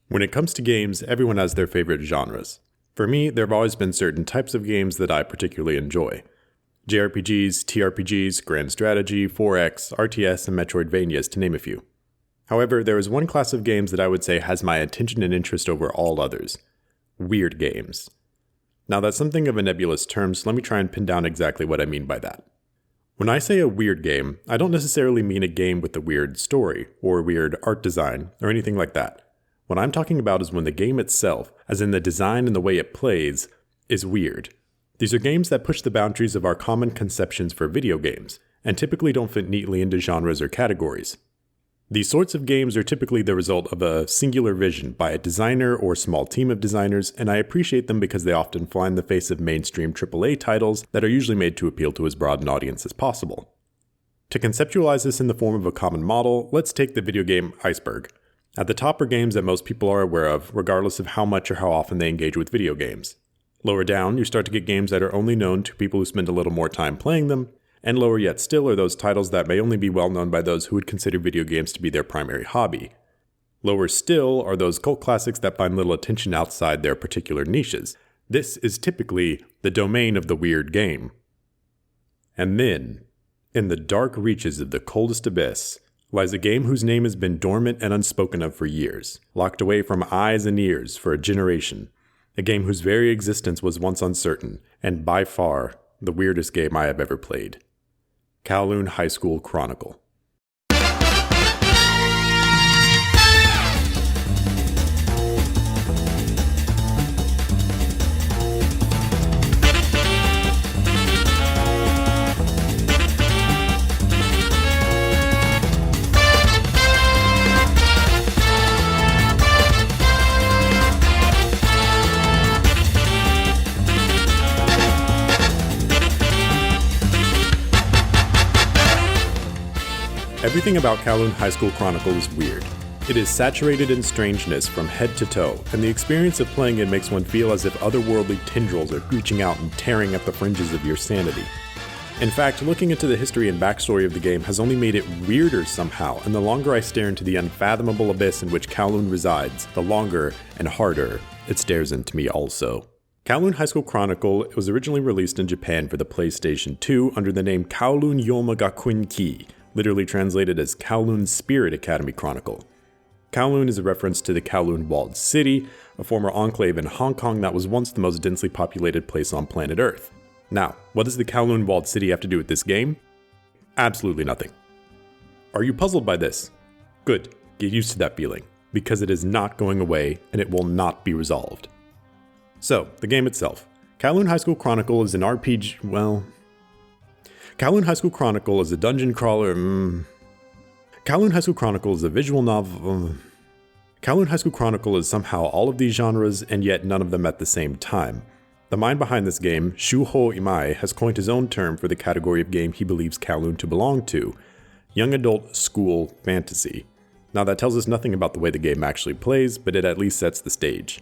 When it comes to games, everyone has their favorite genres. For me, there have always been certain types of games that I particularly enjoy. JRPGs, TRPGs, Grand Strategy, 4X, RTS, and Metroidvanias, to name a few. However, there is one class of games that I would say has my attention and interest over all others. Weird games. Now that's something of a nebulous term, so let me try and pin down exactly what I mean by that. When I say a weird game, I don't necessarily mean a game with a weird story, or weird art design, or anything like that. What I'm talking about is when the game itself, as in the design and the way it plays, is weird. These are games that push the boundaries of our common conceptions for video games, and typically don't fit neatly into genres or categories. These sorts of games are typically the result of a singular vision by a designer or small team of designers, and I appreciate them because they often fly in the face of mainstream AAA titles that are usually made to appeal to as broad an audience as possible. To conceptualize this in the form of a common model, let's take the video game iceberg. At the top are games that most people are aware of, regardless of how much or how often they engage with video games. Lower down, you start to get games that are only known to people who spend a little more time playing them, and lower yet still are those titles that may only be well known by those who would consider video games to be their primary hobby. Lower still are those cult classics that find little attention outside their particular niches. This is typically the domain of the weird game. And then, in the dark reaches of the coldest abyss, lies a game whose name has been dormant and unspoken of for years, locked away from eyes and ears for a generation. A game whose very existence was once uncertain, and by far, the weirdest game I have ever played. Kowloon High School Chronicle. Everything about Kowloon High School Chronicle is weird. It is saturated in strangeness from head to toe, and the experience of playing it makes one feel as if otherworldly tendrils are reaching out and tearing at the fringes of your sanity. In fact, looking into the history and backstory of the game has only made it weirder somehow, and the longer I stare into the unfathomable abyss in which Kowloon resides, the longer and harder it stares into me also. Kowloon High School Chronicle was originally released in Japan for the PlayStation 2 under the name Kowloon Yoma Gakuin Ki, literally translated as Kowloon Spirit Academy Chronicle. Kowloon is a reference to the Kowloon Walled City, a former enclave in Hong Kong that was once the most densely populated place on planet Earth. Now, what does the Kowloon Walled City have to do with this game? Absolutely nothing. Are you puzzled by this? Good, get used to that feeling, because it is not going away and it will not be resolved. So, the game itself. Kowloon High School Chronicle is an RPG, Kowloon High School Chronicle is a dungeon crawler. Kowloon High School Chronicle is a visual novel. Kowloon High School Chronicle is somehow all of these genres and yet none of them at the same time. The mind behind this game, Shuho Imai, has coined his own term for the category of game he believes Kowloon to belong to: young adult school fantasy. Now that tells us nothing about the way the game actually plays, but it at least sets the stage.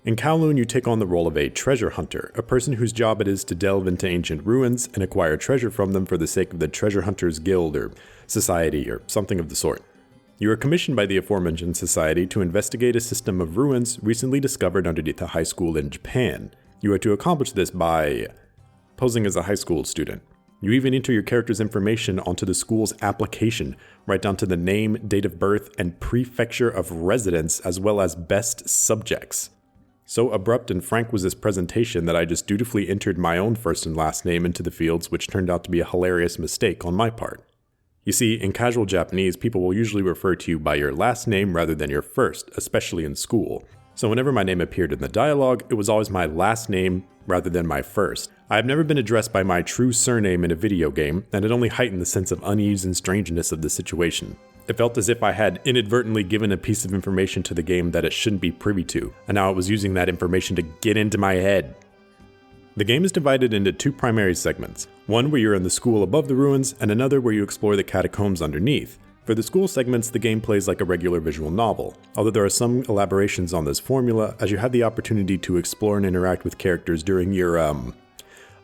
In Kowloon, you take on the role of a treasure hunter, a person whose job it is to delve into ancient ruins and acquire treasure from them for the sake of the Treasure Hunters Guild or Society or something of the sort. You are commissioned by the aforementioned society to investigate a system of ruins recently discovered underneath a high school in Japan. You are to accomplish this by posing as a high school student. You even enter your character's information onto the school's application, right down to the name, date of birth, and prefecture of residence, as well as best subjects. So abrupt and frank was this presentation that I just dutifully entered my own first and last name into the fields, which turned out to be a hilarious mistake on my part. You see, in casual Japanese, people will usually refer to you by your last name rather than your first, especially in school. So whenever my name appeared in the dialogue, it was always my last name rather than my first. I have never been addressed by my true surname in a video game, and it only heightened the sense of unease and strangeness of the situation. It felt as if I had inadvertently given a piece of information to the game that it shouldn't be privy to, and now it was using that information to get into my head. The game is divided into two primary segments, one where you're in the school above the ruins, and another where you explore the catacombs underneath. For the school segments, the game plays like a regular visual novel, although there are some elaborations on this formula, as you have the opportunity to explore and interact with characters during your,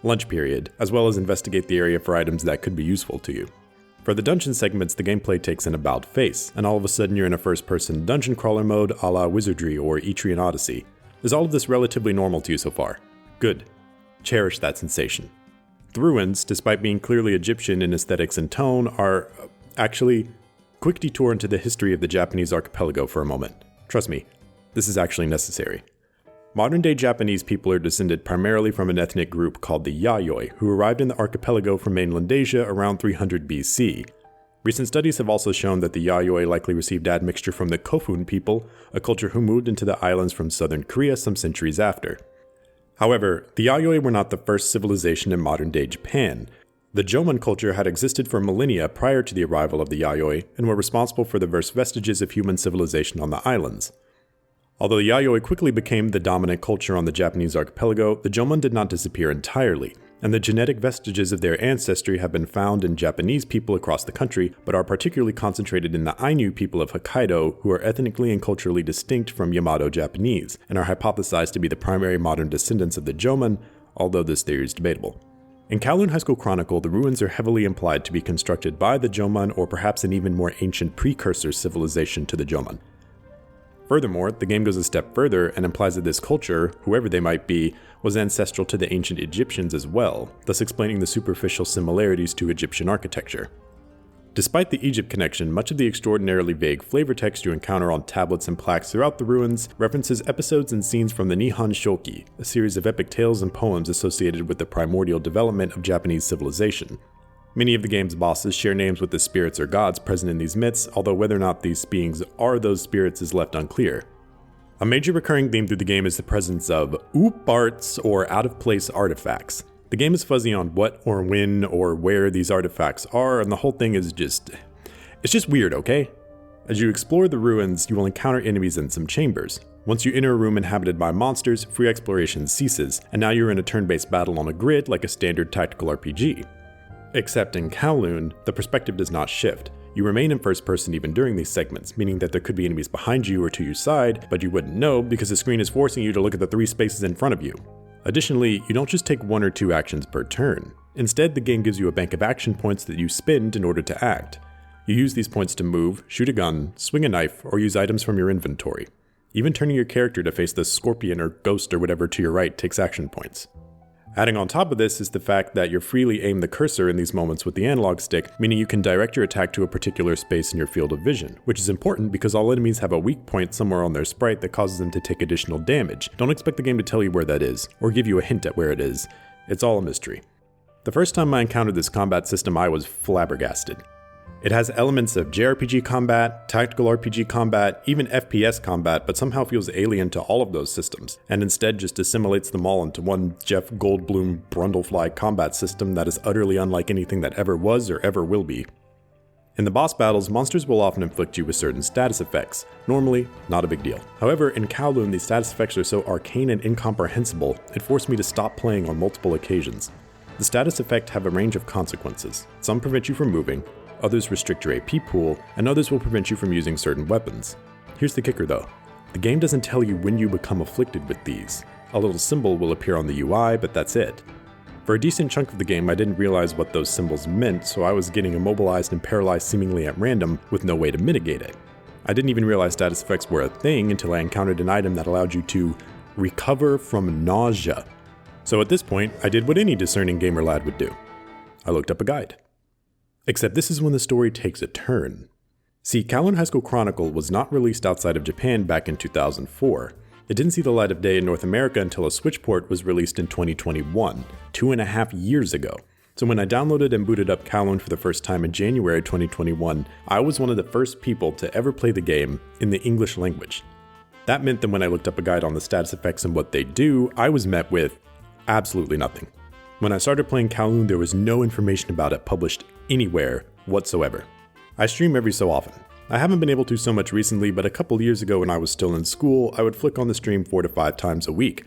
lunch period, as well as investigate the area for items that could be useful to you. For the dungeon segments, the gameplay takes an about face, and all of a sudden you're in a first-person dungeon crawler mode a la Wizardry or Etrian Odyssey. Is all of this relatively normal to you so far? Good. Cherish that sensation. The ruins, despite being clearly Egyptian in aesthetics and tone, are actually... Quick detour into the history of the Japanese archipelago for a moment. Trust me, this is actually necessary. Modern-day Japanese people are descended primarily from an ethnic group called the Yayoi, who arrived in the archipelago from mainland Asia around 300 BC. Recent studies have also shown that the Yayoi likely received admixture from the Kowloon people, a culture who moved into the islands from southern Korea some centuries after. However, the Yayoi were not the first civilization in modern-day Japan. The Jomon culture had existed for millennia prior to the arrival of the Yayoi and were responsible for the first vestiges of human civilization on the islands. Although the Yayoi quickly became the dominant culture on the Japanese archipelago, the Jomon did not disappear entirely, and the genetic vestiges of their ancestry have been found in Japanese people across the country, but are particularly concentrated in the Ainu people of Hokkaido, who are ethnically and culturally distinct from Yamato Japanese, and are hypothesized to be the primary modern descendants of the Jomon, although this theory is debatable. In Kowloon High School Chronicle, the ruins are heavily implied to be constructed by the Jomon or perhaps an even more ancient precursor civilization to the Jomon. Furthermore, the game goes a step further and implies that this culture, whoever they might be, was ancestral to the ancient Egyptians as well, thus explaining the superficial similarities to Egyptian architecture. Despite the Egypt connection, much of the extraordinarily vague flavor text you encounter on tablets and plaques throughout the ruins references episodes and scenes from the Nihon Shoki, a series of epic tales and poems associated with the primordial development of Japanese civilization. Many of the game's bosses share names with the spirits or gods present in these myths, although whether or not these beings are those spirits is left unclear. A major recurring theme through the game is the presence of oop arts or out-of-place artifacts. The game is fuzzy on what or when or where these artifacts are, and the whole thing is it's just weird, okay? As you explore the ruins, you will encounter enemies in some chambers. Once you enter a room inhabited by monsters, free exploration ceases, and now you're in a turn-based battle on a grid like a standard tactical RPG. Except in Kowloon, the perspective does not shift. You remain in first person even during these segments, meaning that there could be enemies behind you or to your side, but you wouldn't know because the screen is forcing you to look at the 3 spaces in front of you. Additionally, you don't just take 1 or 2 actions per turn. Instead, the game gives you a bank of action points that you spend in order to act. You use these points to move, shoot a gun, swing a knife, or use items from your inventory. Even turning your character to face the scorpion or ghost or whatever to your right takes action points. Adding on top of this is the fact that you freely aim the cursor in these moments with the analog stick, meaning you can direct your attack to a particular space in your field of vision, which is important because all enemies have a weak point somewhere on their sprite that causes them to take additional damage. Don't expect the game to tell you where that is, or give you a hint at where it is. It's all a mystery. The first time I encountered this combat system, I was flabbergasted. It has elements of JRPG combat, tactical RPG combat, even FPS combat, but somehow feels alien to all of those systems, and instead just assimilates them all into one Jeff Goldblum Brundlefly combat system that is utterly unlike anything that ever was or ever will be. In the boss battles, monsters will often inflict you with certain status effects. Normally, not a big deal. However, in Kowloon, these status effects are so arcane and incomprehensible, it forced me to stop playing on multiple occasions. The status effects have a range of consequences. Some prevent you from moving, others restrict your AP pool, and others will prevent you from using certain weapons. Here's the kicker though. The game doesn't tell you when you become afflicted with these. A little symbol will appear on the UI, but that's it. For a decent chunk of the game, I didn't realize what those symbols meant, so I was getting immobilized and paralyzed seemingly at random with no way to mitigate it. I didn't even realize status effects were a thing until I encountered an item that allowed you to recover from nausea. So at this point, I did what any discerning gamer lad would do. I looked up a guide. Except this is when the story takes a turn. See, Kowloon High School Chronicle was not released outside of Japan back in 2004. It didn't see the light of day in North America until a Switch port was released in 2021, 2.5 years ago. So when I downloaded and booted up Kowloon for the first time in January 2021, I was one of the first people to ever play the game in the English language. That meant that when I looked up a guide on the status effects and what they do, I was met with absolutely nothing. When I started playing Kowloon, there was no information about it published anywhere whatsoever. I stream every so often. I haven't been able to so much recently, but a couple years ago when I was still in school, I would flick on the stream 4 to 5 times a week.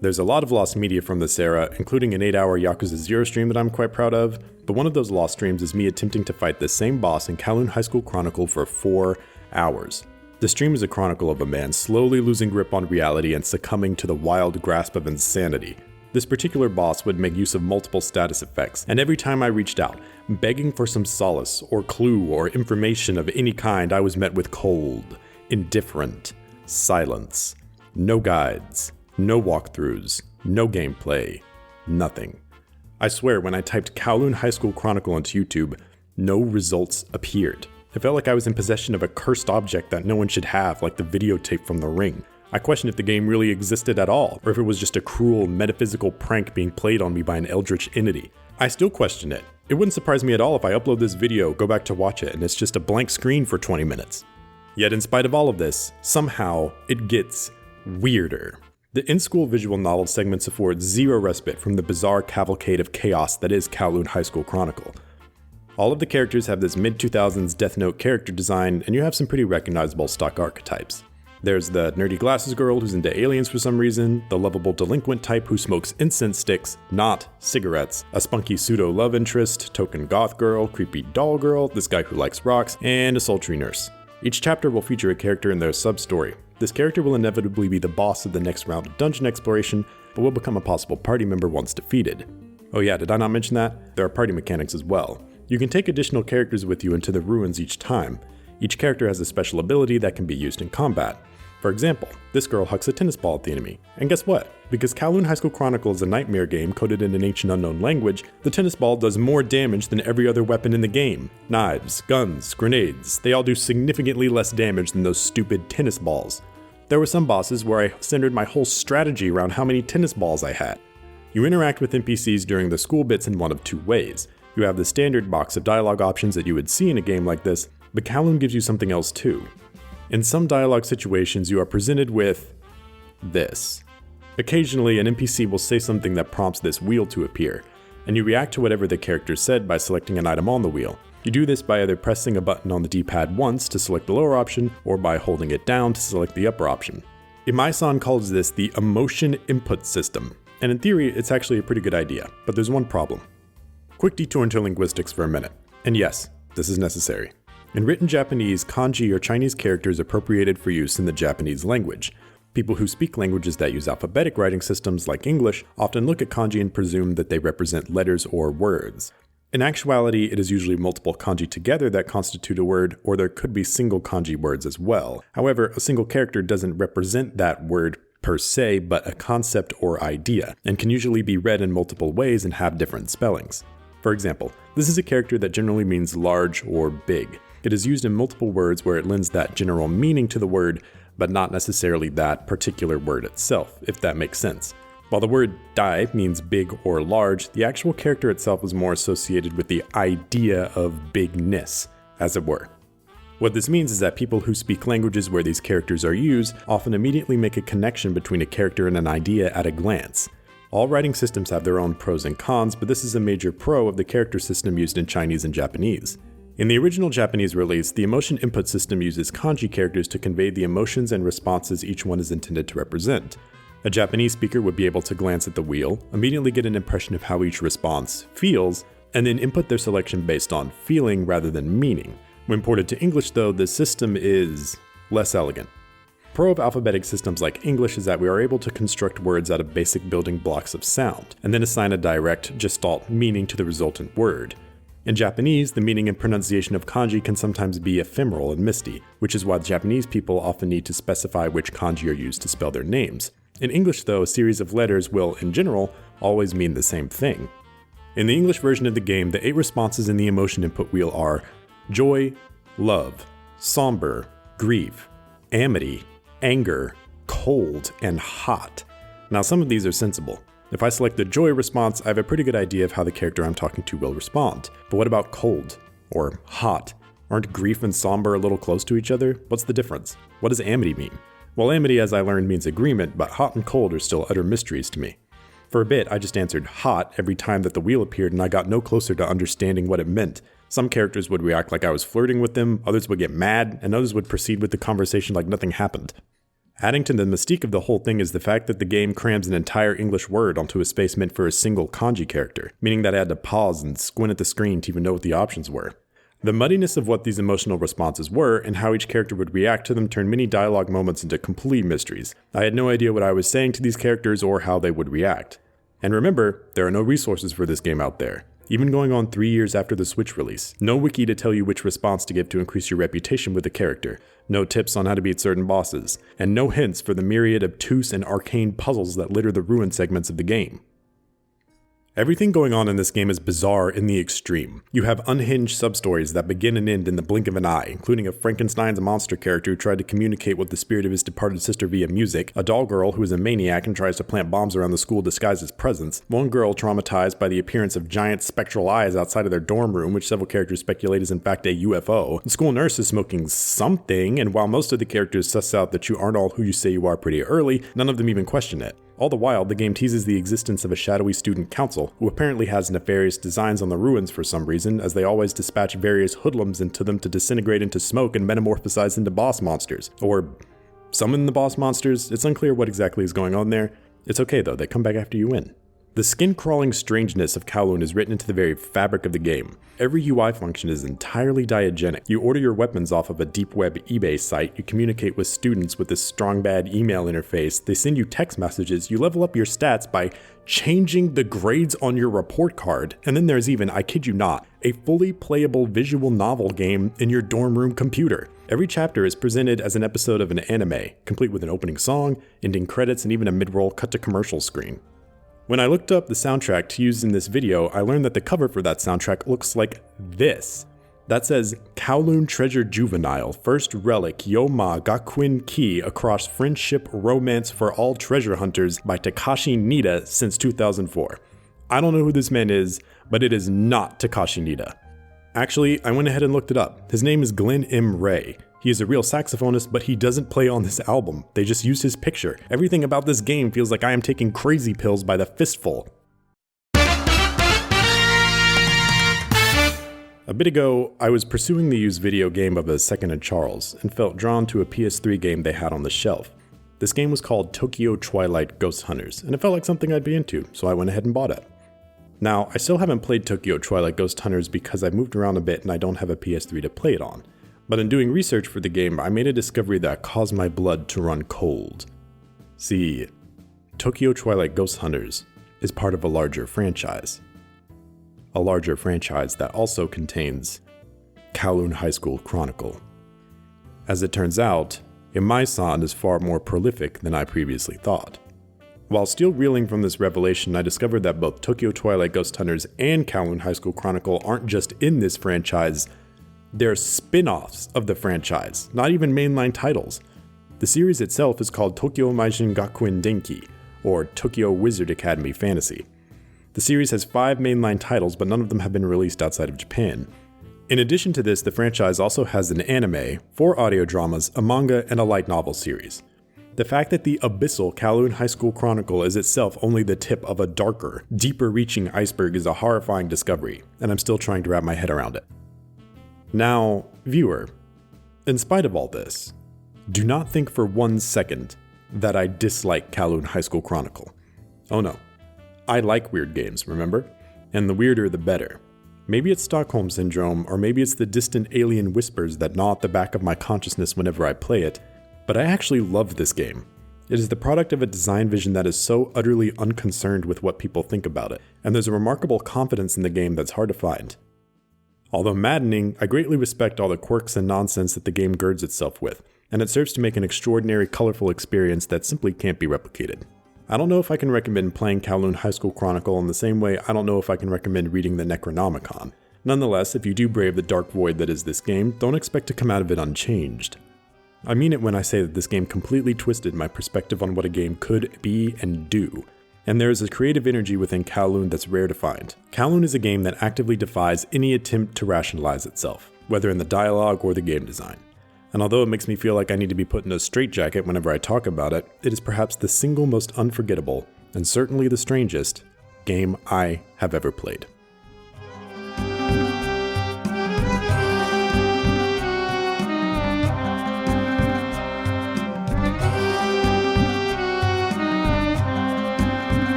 There's a lot of lost media from this era, including an 8-hour Yakuza 0 stream that I'm quite proud of, but one of those lost streams is me attempting to fight the same boss in Kowloon High School Chronicle for 4 hours. The stream is a chronicle of a man slowly losing grip on reality and succumbing to the wild grasp of insanity. This particular boss would make use of multiple status effects, and every time I reached out, Begging for some solace, or clue, or information of any kind, I was met with cold, indifferent silence. No guides, no walkthroughs, no gameplay, nothing. I swear, when I typed Kowloon High School Chronicle into YouTube, no results appeared. It felt like I was in possession of a cursed object that no one should have, like the videotape from The Ring. I questioned if the game really existed at all, or if it was just a cruel, metaphysical prank being played on me by an eldritch entity. I still question it. It wouldn't surprise me at all if I upload this video, go back to watch it, and it's just a blank screen for 20 minutes. Yet in spite of all of this, somehow it gets weirder. The in-school visual novel segments afford zero respite from the bizarre cavalcade of chaos that is Kowloon High School Chronicle. All of the characters have this mid-2000s Death Note character design, and you have some pretty recognizable stock archetypes. There's the nerdy glasses girl who's into aliens for some reason, the lovable delinquent type who smokes incense sticks, not cigarettes, a spunky pseudo-love interest, token goth girl, creepy doll girl, this guy who likes rocks, and a sultry nurse. Each chapter will feature a character in their sub-story. This character will inevitably be the boss of the next round of dungeon exploration, but will become a possible party member once defeated. Oh yeah, did I not mention that? There are party mechanics as well. You can take additional characters with you into the ruins each time. Each character has a special ability that can be used in combat. For example, this girl hucks a tennis ball at the enemy. And guess what? Because Kowloon High School Chronicle is a nightmare game coded in an ancient unknown language, the tennis ball does more damage than every other weapon in the game. Knives, guns, grenades, they all do significantly less damage than those stupid tennis balls. There were some bosses where I centered my whole strategy around how many tennis balls I had. You interact with NPCs during the school bits in one of two ways. You have the standard box of dialogue options that you would see in a game like this, but Kowloon gives you something else too. In some dialogue situations, you are presented with this. Occasionally, an NPC will say something that prompts this wheel to appear, and you react to whatever the character said by selecting an item on the wheel. You do this by either pressing a button on the D-pad once to select the lower option, or by holding it down to select the upper option. Imai-san calls this the emotion input system, and in theory, it's actually a pretty good idea, but there's one problem. Quick detour into linguistics for a minute. And yes, this is necessary. In written Japanese, kanji are Chinese characters appropriated for use in the Japanese language. People who speak languages that use alphabetic writing systems like English often look at kanji and presume that they represent letters or words. In actuality, it is usually multiple kanji together that constitute a word, or there could be single kanji words as well. However, a single character doesn't represent that word per se, but a concept or idea, and can usually be read in multiple ways and have different spellings. For example, this is a character that generally means large or big. It is used in multiple words where it lends that general meaning to the word, but not necessarily that particular word itself, if that makes sense. While the word dai means big or large, the actual character itself is more associated with the idea of bigness, as it were. What this means is that people who speak languages where these characters are used often immediately make a connection between a character and an idea at a glance. All writing systems have their own pros and cons, but this is a major pro of the character system used in Chinese and Japanese. In the original Japanese release, the emotion input system uses kanji characters to convey the emotions and responses each one is intended to represent. A Japanese speaker would be able to glance at the wheel, immediately get an impression of how each response feels, and then input their selection based on feeling rather than meaning. When ported to English though, the system is less elegant. Pro of alphabetic systems like English is that we are able to construct words out of basic building blocks of sound, and then assign a direct, gestalt meaning to the resultant word. In Japanese, the meaning and pronunciation of kanji can sometimes be ephemeral and misty, which is why Japanese people often need to specify which kanji are used to spell their names. In English though, a series of letters will, in general, always mean the same thing. In the English version of the game, the 8 responses in the emotion input wheel are joy, love, somber, grief, amity, anger, cold, and hot. Now some of these are sensible. If I select the joy response, I have a pretty good idea of how the character I'm talking to will respond. But what about cold? Or hot? Aren't grief and somber a little close to each other? What's the difference? What does amity mean? Well, amity, as I learned, means agreement, but hot and cold are still utter mysteries to me. For a bit, I just answered hot every time that the wheel appeared, and I got no closer to understanding what it meant. Some characters would react like I was flirting with them, others would get mad, and others would proceed with the conversation like nothing happened. Adding to the mystique of the whole thing is the fact that the game crams an entire English word onto a space meant for a single kanji character, meaning that I had to pause and squint at the screen to even know what the options were. The muddiness of what these emotional responses were and how each character would react to them turned many dialogue moments into complete mysteries. I had no idea what I was saying to these characters or how they would react. And remember, there are no resources for this game out there. even going on 3 years after the Switch release. No wiki to tell you which response to give to increase your reputation with the character, no tips on how to beat certain bosses, and no hints for the myriad obtuse and arcane puzzles that litter the ruin segments of the game. Everything going on in this game is bizarre in the extreme. You have unhinged substories that begin and end in the blink of an eye, including a Frankenstein's monster character who tried to communicate with the spirit of his departed sister via music, a doll girl who is a maniac and tries to plant bombs around the school disguised as presents, one girl traumatized by the appearance of giant spectral eyes outside of their dorm room, which several characters speculate is in fact a UFO, the school nurse is smoking something, and while most of the characters suss out that you aren't all who you say you are pretty early, none of them even question it. All the while, the game teases the existence of a shadowy student council, who apparently has nefarious designs on the ruins for some reason, as they always dispatch various hoodlums into them to disintegrate into smoke and metamorphosize into boss monsters. Or summon the boss monsters. It's unclear what exactly is going on there. It's okay though, they come back after you win. The skin-crawling strangeness of Kowloon is written into the very fabric of the game. Every UI function is entirely diagenic. You order your weapons off of a deep web eBay site, you communicate with students with this strong bad email interface, they send you text messages, you level up your stats by changing the grades on your report card, and then there's even, I kid you not, a fully playable visual novel game in your dorm room computer. Every chapter is presented as an episode of an anime, complete with an opening song, ending credits, and even a mid-roll cut to commercial screen. When I looked up the soundtrack to use in this video, I learned that the cover for that soundtrack looks like this. That says, Kowloon Treasure Juvenile, First Relic Yoma Gakuin Ki Across Friendship Romance for All Treasure Hunters by Takashi Nitta since 2004. I don't know who this man is, but it is not Takashi Nitta. Actually, I went ahead and looked it up. His name is Glenn M. Ray. He is a real saxophonist, but he doesn't play on this album. They just use his picture. Everything about this game feels like I am taking crazy pills by the fistful. A bit ago, I was pursuing the used video game of A Second and Charles, and felt drawn to a PS3 game they had on the shelf. This game was called Tokyo Twilight Ghost Hunters, and it felt like something I'd be into, so I went ahead and bought it. Now, I still haven't played Tokyo Twilight Ghost Hunters because I've moved around a bit and I don't have a PS3 to play it on. But in doing research for the game, I made a discovery that caused my blood to run cold. See, Tokyo Twilight Ghost Hunters is part of a larger franchise. A larger franchise that also contains Kowloon High School Chronicle. As it turns out, Imai-san is far more prolific than I previously thought. While still reeling from this revelation, I discovered that both Tokyo Twilight Ghost Hunters and Kowloon High School Chronicle aren't just in this franchise, they're spin-offs of the franchise, not even mainline titles. The series itself is called Tokyo Maijin Gakuin Denki, or Tokyo Wizard Academy Fantasy. The series has 5 mainline titles, but none of them have been released outside of Japan. In addition to this, the franchise also has an anime, 4 audio dramas, a manga, and a light novel series. The fact that the abyssal Kowloon High School Chronicle is itself only the tip of a darker, deeper-reaching iceberg is a horrifying discovery, and I'm still trying to wrap my head around it. Now, viewer, in spite of all this, do not think for 1 second that I dislike Kowloon High School Chronicle. Oh no, I like weird games, remember? And the weirder the better. Maybe it's Stockholm Syndrome, or maybe it's the distant alien whispers that gnaw at the back of my consciousness whenever I play it, but I actually love this game. It is the product of a design vision that is so utterly unconcerned with what people think about it, and there's a remarkable confidence in the game that's hard to find. Although maddening, I greatly respect all the quirks and nonsense that the game girds itself with, and it serves to make an extraordinary, colorful experience that simply can't be replicated. I don't know if I can recommend playing Kowloon High School Chronicle in the same way I don't know if I can recommend reading the Necronomicon. Nonetheless, if you do brave the dark void that is this game, don't expect to come out of it unchanged. I mean it when I say that this game completely twisted my perspective on what a game could be and do. And there is a creative energy within Kowloon that's rare to find. Kowloon is a game that actively defies any attempt to rationalize itself, whether in the dialogue or the game design. And although it makes me feel like I need to be put in a straitjacket whenever I talk about it, it is perhaps the single most unforgettable, and certainly the strangest, game I have ever played.